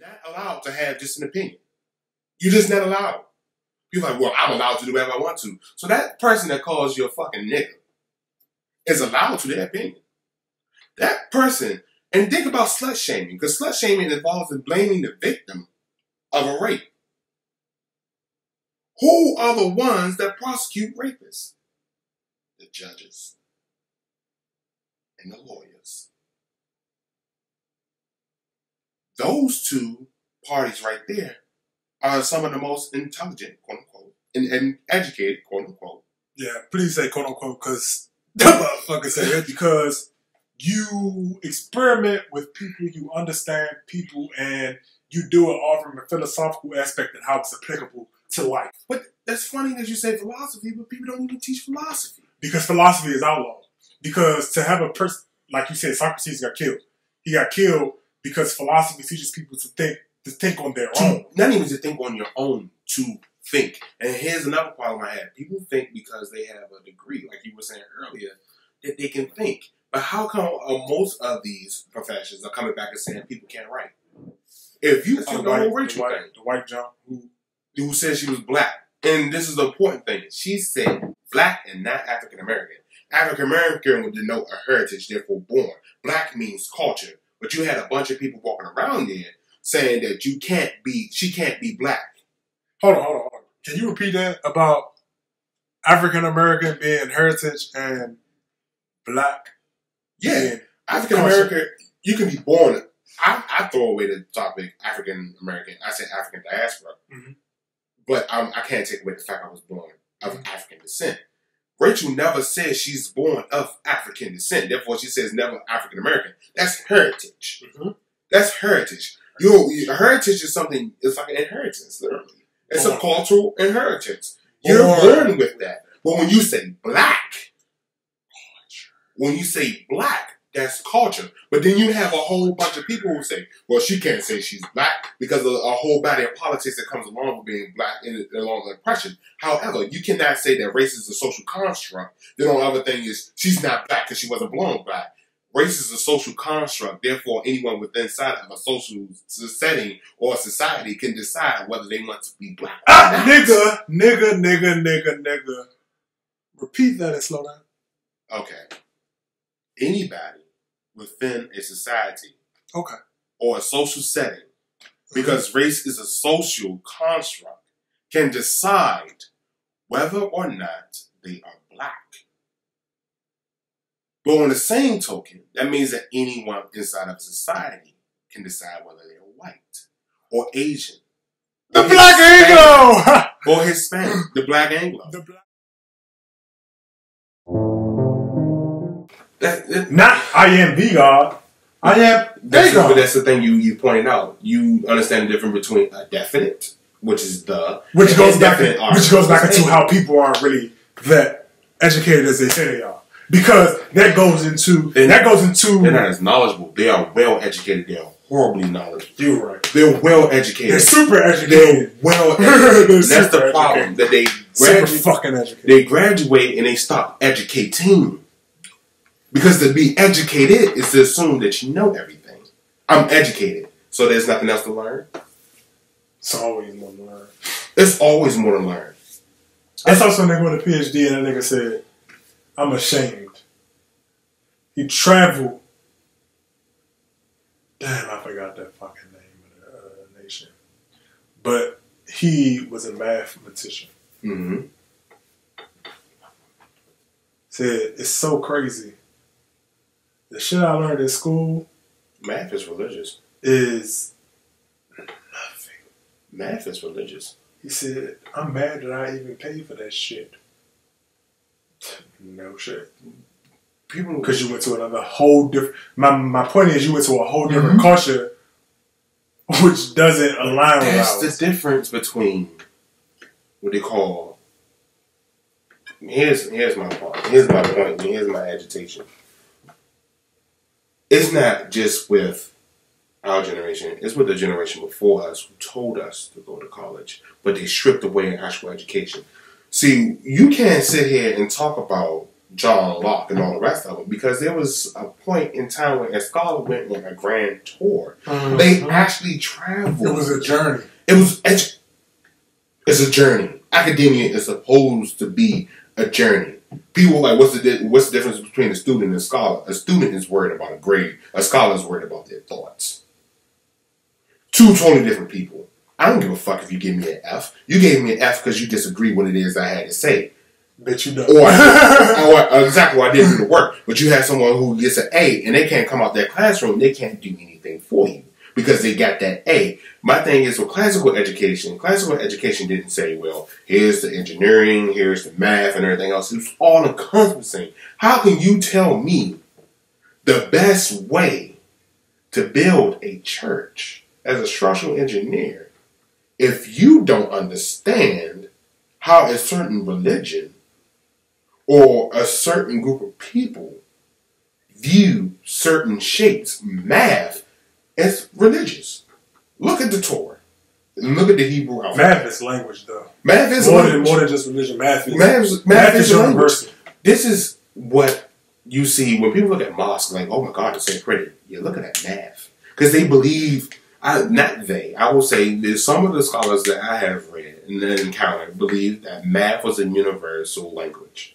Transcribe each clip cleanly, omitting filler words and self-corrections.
not allowed to have just an opinion. You're just not allowed. People are like, well, I'm allowed to do whatever I want to. So that person that calls you a fucking nigga is allowed to their opinion. That person, and think about slut shaming, because slut shaming involves in blaming the victim of a rape. Who are the ones that prosecute rapists? The judges and the lawyers. Those two parties right there are some of the most intelligent, quote unquote, and educated, quote unquote. Yeah, please say quote unquote, because the motherfucker said it, because you experiment with people, you understand people, and you do it all from a philosophical aspect and how it's applicable to life. But that's funny that you say philosophy, but people don't even teach philosophy. Because philosophy is outlawed. Because to have a person, like you said, Socrates got killed. He got killed because philosophy teaches people to think on their own. Not even to think on your own, to think. And here's another problem I have. People think because they have a degree, like you were saying earlier, that they can think. But how come most of these professions are coming back and saying people can't write? If you think the whole Rachel thing. The white jump who said she was black. And this is the important thing. She said black and not African American. African American would denote a heritage, therefore born. Black means culture. But you had a bunch of people walking around there saying that she can't be black. Hold on. Can you repeat that about African American being heritage and black? Yeah. African American, you can be born. I throw away the topic African American. I say African diaspora. Mm-hmm. But I can't take away the fact I was born of African descent. Rachel never says she's born of African descent. Therefore, she says never African American. That's heritage. Mm-hmm. That's heritage. Your heritage is something, it's like an inheritance, literally. It's a cultural inheritance. You're born with that. But when you say black, that's culture. But then you have a whole bunch of people who say, well, she can't say she's black because of a whole body of politics that comes along with being black and along with oppression. However, you cannot say that race is a social construct. The only other thing is she's not black because she wasn't born black. Race is a social construct. Therefore, anyone within inside of a social setting or society can decide whether they want to be black or not. Nigga. Repeat that and slow down. Okay. Anybody within a society or a social setting, because race is a social construct, can decide whether or not they are black. But on the same token, that means that anyone inside of society can decide whether they're white or Asian. The Black Anglo! Or Hispanic. The Black Anglo. Not I am the God. I am the God. But that's the thing you pointed out. You understand the difference between a definite, which is which goes back into how people aren't really that educated as they say they are. Because that goes into they're not as knowledgeable. They are well educated. They are horribly knowledgeable. You're right. They're well educated. They're super educated. They're well educated. That's the problem. That they graduate and they stop educating. Because to be educated is to assume that you know everything. I'm educated, so there's nothing else to learn. It's always more to learn. It's always more to learn. I saw some nigga with a PhD and that nigga said, I'm ashamed. He traveled. Damn, I forgot that fucking name of the nation. But he was a mathematician. Mm-hmm. Said, it's so crazy. The shit I learned in school. Math is religious. Is nothing. Math is religious. He said, I'm mad that I even paid for that shit. No shit. Because you went to another whole different... My point is you went to a whole different culture which doesn't align with ours. That's the difference between what they call... Here's my point. Here's my point. Here's my agitation. It's not just with our generation. It's with the generation before us who told us to go to college, but they stripped away an actual education. See, you can't sit here and talk about John Locke and all the rest of them, because there was a point in time when a scholar went on a grand tour. Mm-hmm. They actually traveled. It was a journey. It's a journey. Academia is supposed to be a journey. People are like, what's the difference between a student and a scholar? A student is worried about a grade. A scholar is worried about their thoughts. Two totally different people. I don't give a fuck if you give me an F. You gave me an F because you disagree with what it is I had to say. Bet you don't. Or exactly what I didn't do the work. But you have someone who gets an A and they can't come out their classroom. They can't do anything for you because they got that A. My thing is with classical education didn't say, well, here's the engineering, here's the math and everything else. It's all encompassing. How can you tell me the best way to build a church as a structural engineer if you don't understand how a certain religion or a certain group of people view certain shapes? Math is religious. Look at the Torah. Look at the Hebrew alphabet. Math is language, though. Math is more language. More than just religion. Math is universal. This is what you see when people look at mosques, like, oh my God, it's so pretty. You're looking at math. Because they believe, I will say, there's some of the scholars that I have read and encountered believe that math was a universal language.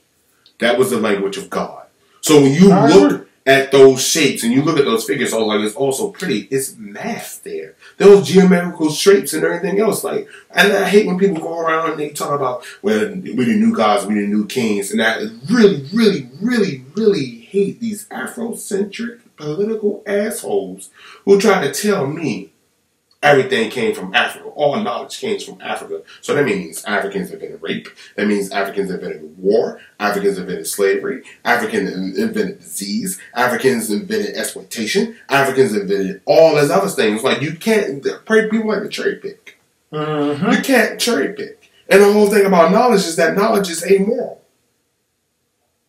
That was the language of God. So when you look at those shapes and you look at those figures, oh, like, it's also pretty, it's math there. Those geometrical shapes and everything else. Like, and I hate when people go around and they talk about, well, we the new gods, we the new kings. And I really, really, really, really hate these Afrocentric political assholes who try to tell me everything came from Africa. All knowledge came from Africa. So that means Africans invented rape. That means Africans invented war. Africans invented slavery. Africans invented disease. Africans invented exploitation. Africans invented all those other things. Like, you can't, people like to cherry pick. Mm-hmm. You can't cherry pick. And the whole thing about knowledge is that knowledge is amoral.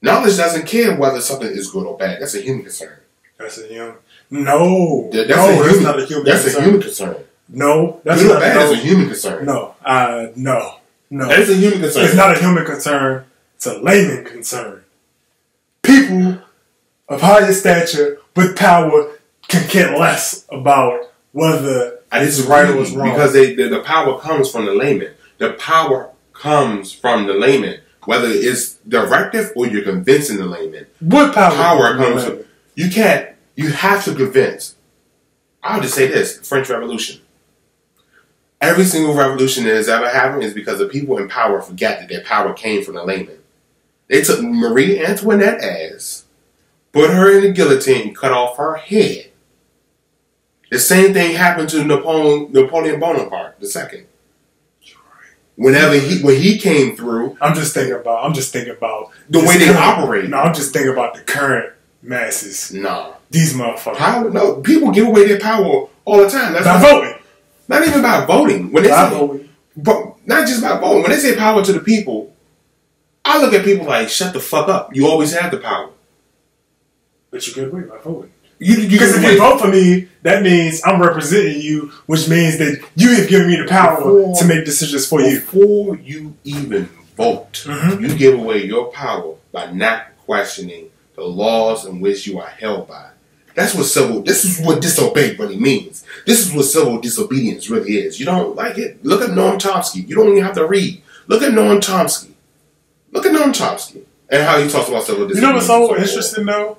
Knowledge doesn't care whether something is good or bad. That's a human concern. That's a human. No, that's not a human concern. That's a human concern. No, that's good not or bad. That's a human concern. No. That's a human concern. It's not a human concern. It's a layman concern. People of higher stature with power can care less about whether it's right or wrong. Because the power comes from the layman. The power comes from the layman. Whether it's directive or you're convincing the layman. What power comes from? You have to convince. I'll just say this: the French Revolution. Every single revolution that has ever happened is because the people in power forgot that their power came from the layman. They took Marie Antoinette's ass, put her in the guillotine, and cut off her head. The same thing happened to Napoleon Bonaparte II. When he came through, I'm just thinking about the way they operate. No, I'm just thinking about the current masses. Nah. These motherfuckers. No, people give away their power all the time. That's by voting. Not even by voting. When they say, but not just by voting. When they say power to the people, I look at people like, shut the fuck up. You always have the power. But you get away by voting. Because if you vote for me, that means I'm representing you, which means that you have given me the power to make decisions for you. Before you even vote, you give away your power by not questioning the laws in which you are held by. This is what disobey really means. This is what civil disobedience really is. You don't like it? Look at Noam Chomsky. You don't even have to read. Look at Noam Chomsky. And how he talks about civil disobedience. You know what's so interesting though?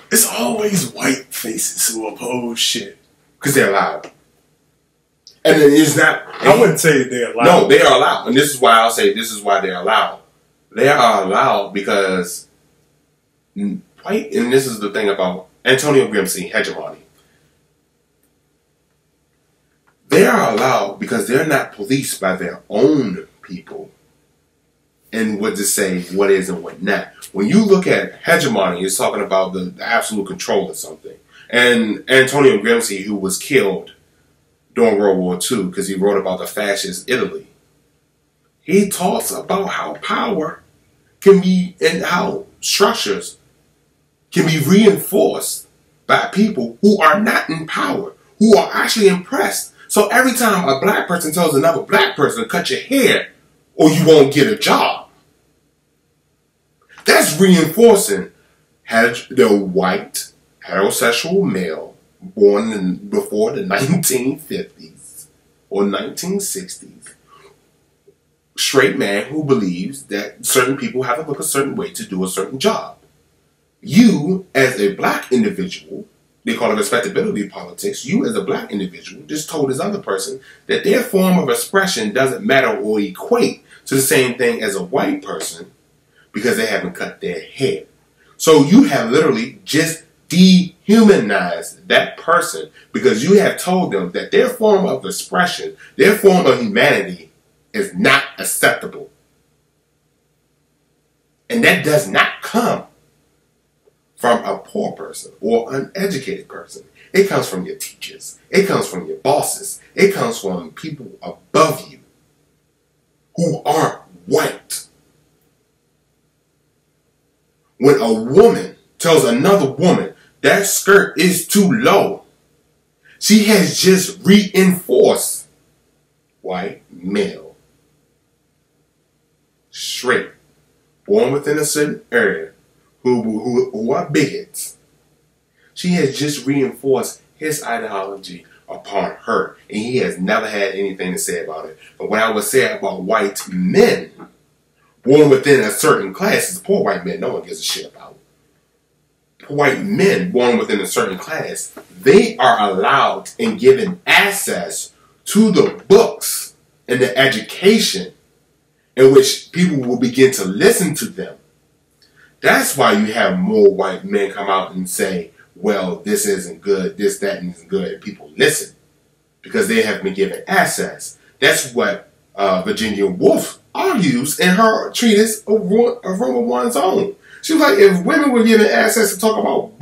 It's always white faces who oppose shit. Because they're allowed. And then it's not... I wouldn't say they're allowed. No, they are allowed. And this is why I'll say this is why they're allowed. They are allowed because... White, and this is the thing about Antonio Gramsci, hegemony. They are allowed because they're not policed by their own people and what to say, what is and what not. When you look at hegemony, it's talking about the absolute control of something. And Antonio Gramsci, who was killed during World War II because he wrote about the fascist Italy, he talks about how power can be and how structures can be reinforced by people who are not in power, who are actually impressed. So every time a black person tells another black person, cut your hair or you won't get a job, That's reinforcing the white heterosexual male born before the 1950s or 1960s, straight man who believes that certain people have to look a certain way to do a certain job. You, as a black individual, they call it respectability politics, you as a black individual just told this other person that their form of expression doesn't matter or equate to the same thing as a white person because they haven't cut their hair. So you have literally just dehumanized that person because you have told them that their form of expression, their form of humanity is not acceptable. And that does not come from a poor person or uneducated person. It comes from your teachers. It comes from your bosses. It comes from people above you who aren't white. When a woman tells another woman that skirt is too low, she has just reinforced white male, straight, born within a certain area, who are bigots. She has just reinforced his ideology upon her, and he has never had anything to say about it. But when I would say about white men born within a certain class, it's poor white men no one gives a shit about. Poor white men born within a certain class, they are allowed and given access to the books and the education in which people will begin to listen to them. That's why you have more white men come out and say, well, this isn't good, this, that, and isn't good. And people listen because they have been given access. That's what Virginia Woolf argues in her treatise, A Room of One's Own. She was like, if women were given access to talk about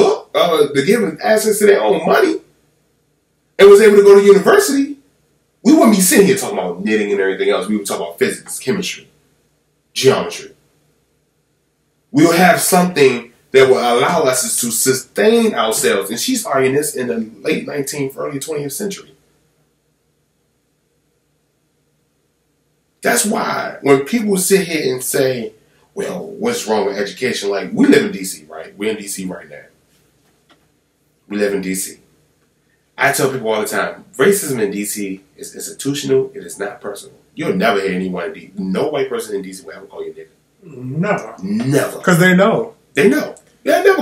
they're given access to their own money and was able to go to university, we wouldn't be sitting here talking about knitting and everything else. We would talk about physics, chemistry, geometry. We will have something that will allow us to sustain ourselves. And she's arguing this in the late 19th, early 20th century. That's why when people sit here and say, well, what's wrong with education? Like, we live in D.C., right? We're in D.C. right now. We live in D.C. I tell people all the time, racism in D.C. is institutional. It is not personal. You'll never hear anyone in D.C. No white person in D.C. will ever call you a nigga. Never. Never. Because they know. They know. Yeah, never.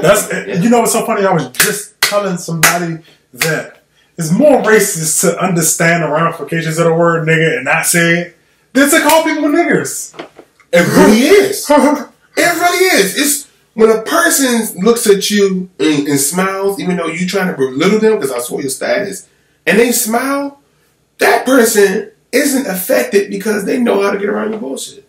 You know what's so funny? I was just telling somebody that it's more racist to understand the ramifications of the word nigga and not say it than to call people niggers. It really is. It really is. It's when a person looks at you and smiles, even though you're trying to belittle them because I saw your status, and they smile, that person isn't affected because they know how to get around your bullshit.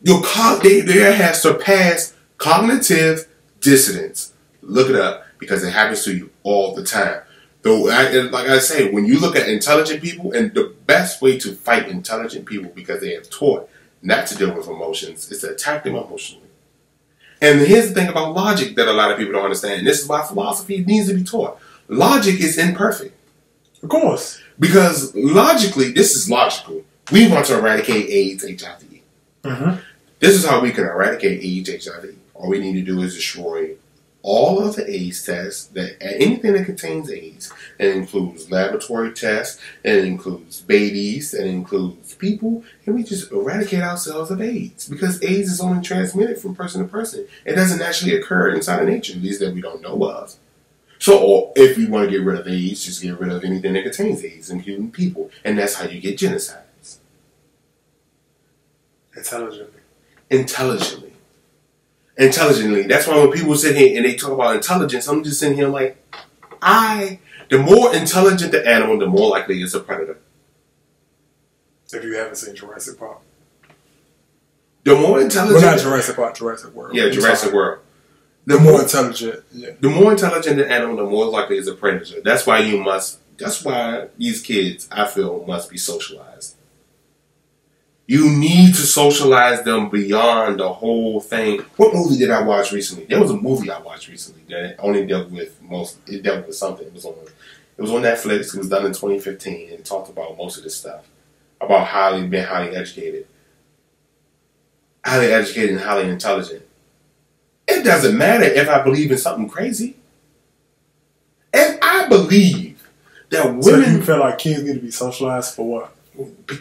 They have surpassed cognitive dissonance. Look it up because it happens to you all the time. Though, like I say, when you look at intelligent people, and the best way to fight intelligent people because they have taught not to deal with emotions is to attack them emotionally. And here's the thing about logic that a lot of people don't understand. This is why philosophy needs to be taught. Logic is imperfect. Of course. Because logically, this is logical. We want to eradicate AIDS, HIV. Mm-hmm. This is how we can eradicate AIDS, HIV. All we need to do is destroy all of the AIDS tests, anything that contains AIDS. It includes laboratory tests, it includes babies, it includes people, and we just eradicate ourselves of AIDS. Because AIDS is only transmitted from person to person. It doesn't actually occur inside of nature, at least that we don't know of. So if we want to get rid of AIDS, just get rid of anything that contains AIDS, including people. And that's how you get genocides. Intelligently. That's why when people sit here and they talk about intelligence, I'm just sitting here like, the more intelligent the animal, the more likely it's a predator. If you haven't seen Jurassic Park. The more intelligent... Well, not Jurassic Park, Jurassic World. Yeah, Jurassic World. The more intelligent, yeah. The more intelligent the animal, the more likely it's a predator. That's why these kids, I feel, must be socialized. You need to socialize them beyond the whole thing. What movie did I watch recently? There was a movie I watched recently that only dealt with something. It was on Netflix. It was done in 2015 and it talked about most of this stuff. About being highly educated. Highly educated and highly intelligent. It doesn't matter if I believe in something crazy. If I believe that women... So you feel like kids need to be socialized for what?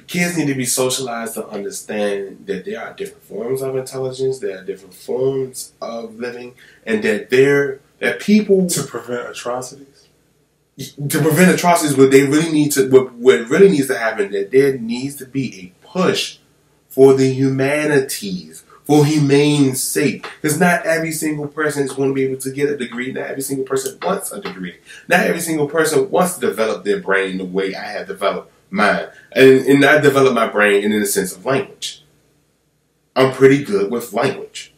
Kids need to be socialized to understand that there are different forms of intelligence, there are different forms of living, and that people... To prevent atrocities? To prevent atrocities, what really needs to happen, that there needs to be a push for the humanities, for humane's sake. Because not every single person is going to be able to get a degree. Not every single person wants a degree. Not every single person wants to develop their brain the way I have developed mine. And I developed my brain in the sense of language. I'm pretty good with language.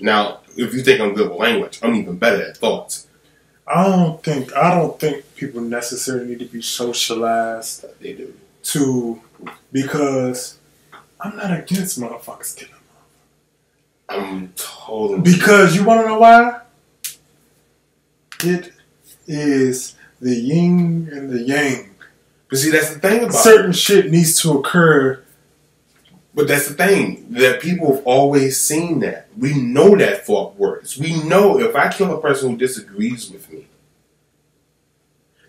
Now, if you think I'm good with language, I'm even better at thoughts. I don't think people necessarily need to be socialized. They do. Because I'm not against motherfuckers killing them. I'm totally... Because you want to know why? It is the yin and the yang. But see, that's the thing about certain shit needs to occur. But that's the thing, that people have always seen that. We know that thought works. We know if I kill a person who disagrees with me,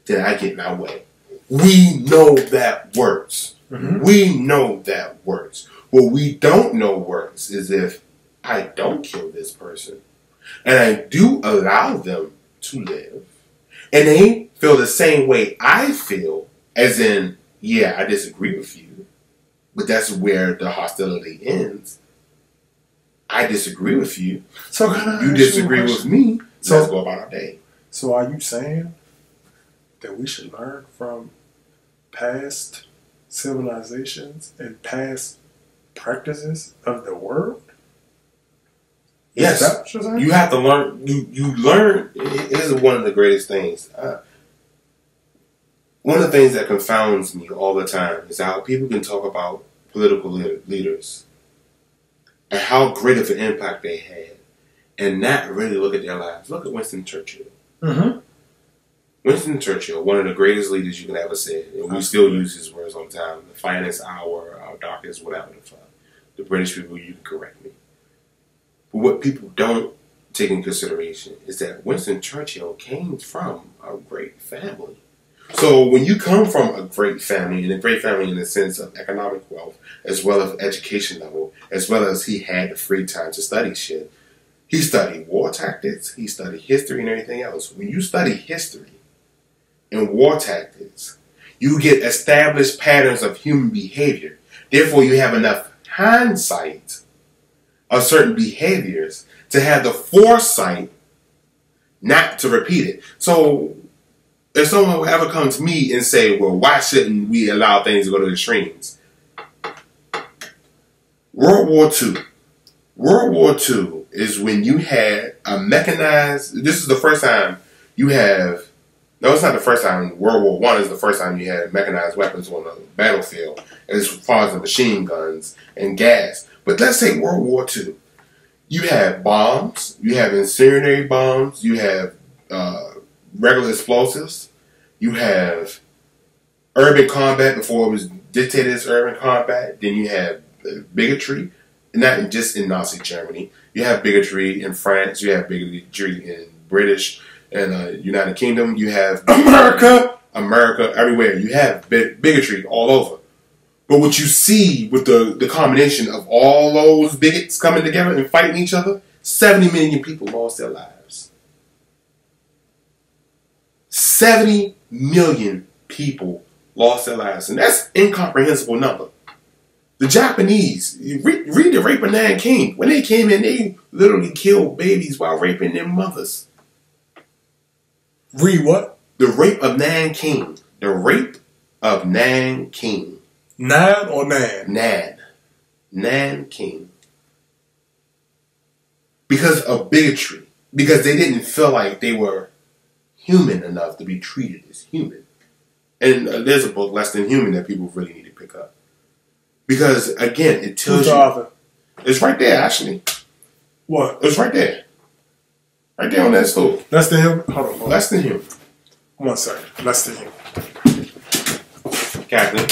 then I get my way. We know that works. Mm-hmm. We know that works. What we don't know works is if I don't kill this person and I do allow them to live and they feel the same way I feel, as in, yeah, I disagree with you, but that's where the hostility ends. I disagree with you. So you disagree with me. So let's go about our day. So are you saying that we should learn from past civilizations and past practices of the world? Yes, you have to learn. You learn. It is one of the greatest things. One of the things that confounds me all the time is how people can talk about political leaders and how great of an impact they had, and not really look at their lives. Look at Winston Churchill. Mm-hmm. Winston Churchill, one of the greatest leaders you can ever say, and we still use his words all the time. The finest hour, our darkest, whatever the fuck. The British people, you can correct me. But what people don't take in consideration is that Winston Churchill came from a great family. So when you come from a great family, and a great family in the sense of economic wealth, as well as education level, as well as he had the free time to study shit, he studied war tactics, he studied history and everything else. When you study history and war tactics, you get established patterns of human behavior. Therefore, you have enough hindsight of certain behaviors to have the foresight not to repeat it. So if someone would ever come to me and say, well, why shouldn't we allow things to go to the extremes? World War II. World War II is when you had a mechanized... This is the first time you have... No, it's not the first time. World War I is the first time you had mechanized weapons on the battlefield as far as the machine guns and gas. But let's say World War II. You have bombs. You have incendiary bombs. You have regular explosives. You have urban combat before it was dictated as urban combat. Then you have bigotry. Not just in Nazi Germany. You have bigotry in France. You have bigotry in British and United Kingdom. You have America everywhere. You have bigotry all over. But what you see with the combination of all those bigots coming together and fighting each other, 70 million people lost their lives. 70 million people lost their lives. And that's an incomprehensible number. The Japanese, read the rape of Nanking. When they came in, they literally killed babies while raping their mothers. Read what? The rape of Nanking. The rape of Nanking. Nan or Nan? Nanking. Because of bigotry. Because they didn't feel like they were human enough to be treated as human. And there's a book, Less Than Human, that people really need to pick up. Because, again, it tells Who's the author? It's right there, actually. What? It's right there. Right there on that stool. Less Than Human? Hold on. Less Than Human. 1 second. Less Than Human. Captain.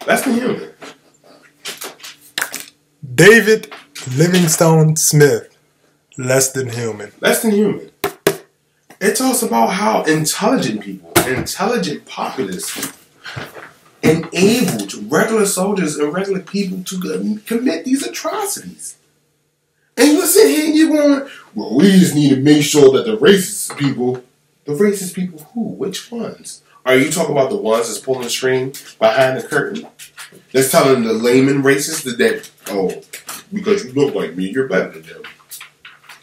Less Than Human. David Livingstone Smith, Less Than Human. Less Than Human. It talks about how intelligent people, intelligent populace, enabled regular soldiers and regular people to commit these atrocities. And you sit here and you're going, well, we just need to make sure that the racist people who? Which ones? Are you talking about the ones that's pulling the string behind the curtain? That's telling the layman racists that, oh, because you look like me, you're better than them.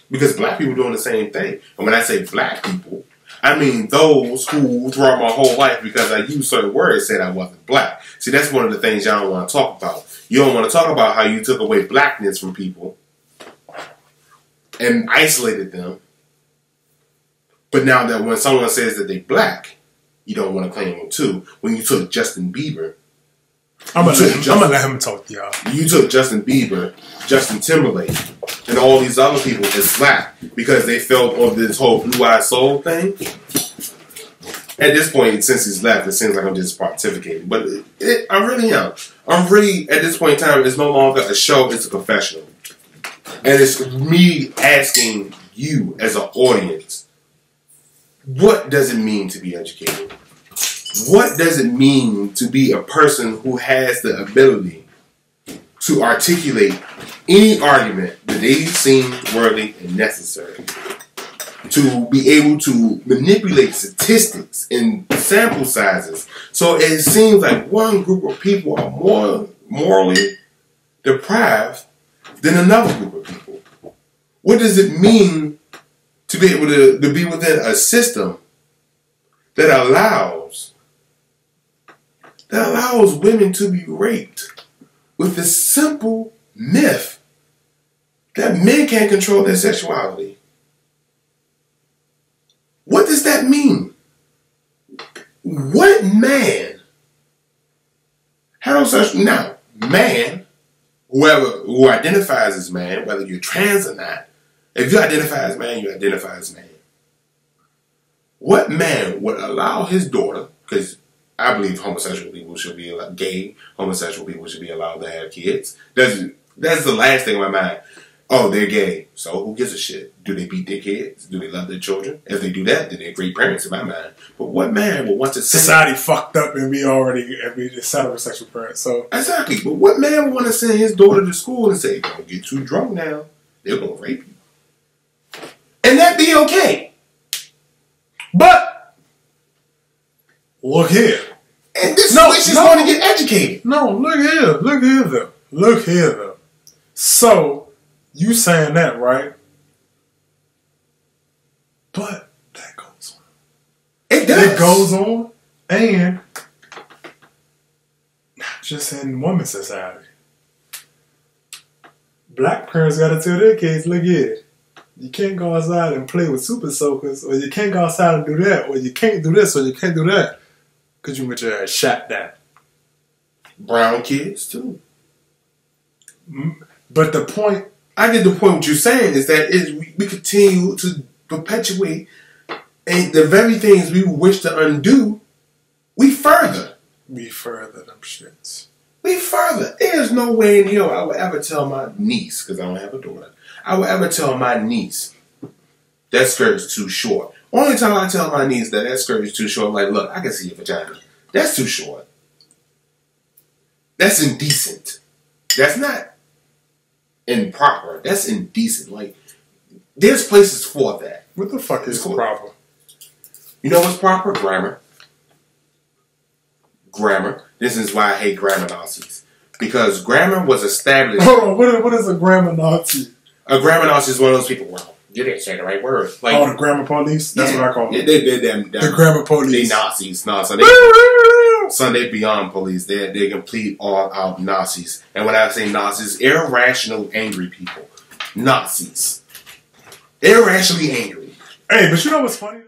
Because black people doing the same thing. And when I say black people, I mean those who throughout my whole life, because I used certain words, said I wasn't black. See, that's one of the things y'all don't want to talk about. You don't want to talk about how you took away blackness from people and isolated them. But now that when someone says that they black, you don't want to claim them too. When you took Justin Bieber, I'm gonna let him talk, y'all. You took Justin Bieber, Justin Timberlake, and all these other people as black because they felt on this whole blue-eyed soul thing. At this point, since he's left, it seems like I'm just pontificating. But I really am. I'm really, at this point in time, it's no longer a show, it's a confessional. And it's me asking you as an audience, what does it mean to be educated? What does it mean to be a person who has the ability to articulate any argument that they seem worthy and necessary? To be able to manipulate statistics and sample sizes. So it seems like one group of people are more morally deprived than another group of people. What does it mean to be able to be within a system that allows women to be raped with the simple myth that men can't control their sexuality? What does that mean? What man? Now, man, who identifies as man, whether you're trans or not, if you identify as man, you identify as man. What man would allow his daughter, because I believe homosexual people should be allowed, gay homosexual people should be allowed to have kids. That's the last thing in my mind. Oh, they're gay. So who gives a shit? Do they beat their kids? Do they love their children? If they do that, then they're great parents in my mind. But what man would want to send... Society fucked up and we just heterosexual parents, so... Exactly. But what man would want to send his daughter to school and say, don't get too drunk now. They're going to rape you. And that be okay. But... Look here. And this is where she's going to get educated. No, look here, though. So, you saying that, right? But that goes on. It does. It goes on, and not just in women's society. Black parents got to tell their kids, look here, you can't go outside and play with super soakers, or you can't go outside and do that, or you can't do this, or you can't do that, because you get your ass shot down. Brown kids, too. But the point... I get the point what you're saying is that we continue to perpetuate and the very things we wish to undo, we further. We further them shits. We further. There's no way in hell I would ever tell my niece, because I don't have a daughter, I would ever tell my niece that skirt is too short. Only time I tell my niece that skirt is too short, I'm like, look, I can see your vagina. That's too short. That's indecent. That's not improper. That's indecent. Like, there's places for that. What the fuck is proper? You know what's proper? Grammar. Grammar. This is why I hate grammar Nazis. Because grammar was established... Hold on, what is a grammar Nazi? A grammar Nazi is one of those people, well, you didn't say the right word. Like, the grammar police? That's what I call them. Yeah, the grammar police. They Nazis. No, so they beyond police. They're complete all-out Nazis. And when I say Nazis, irrational, angry people. Nazis. Irrationally angry. Hey, but you know what's funny?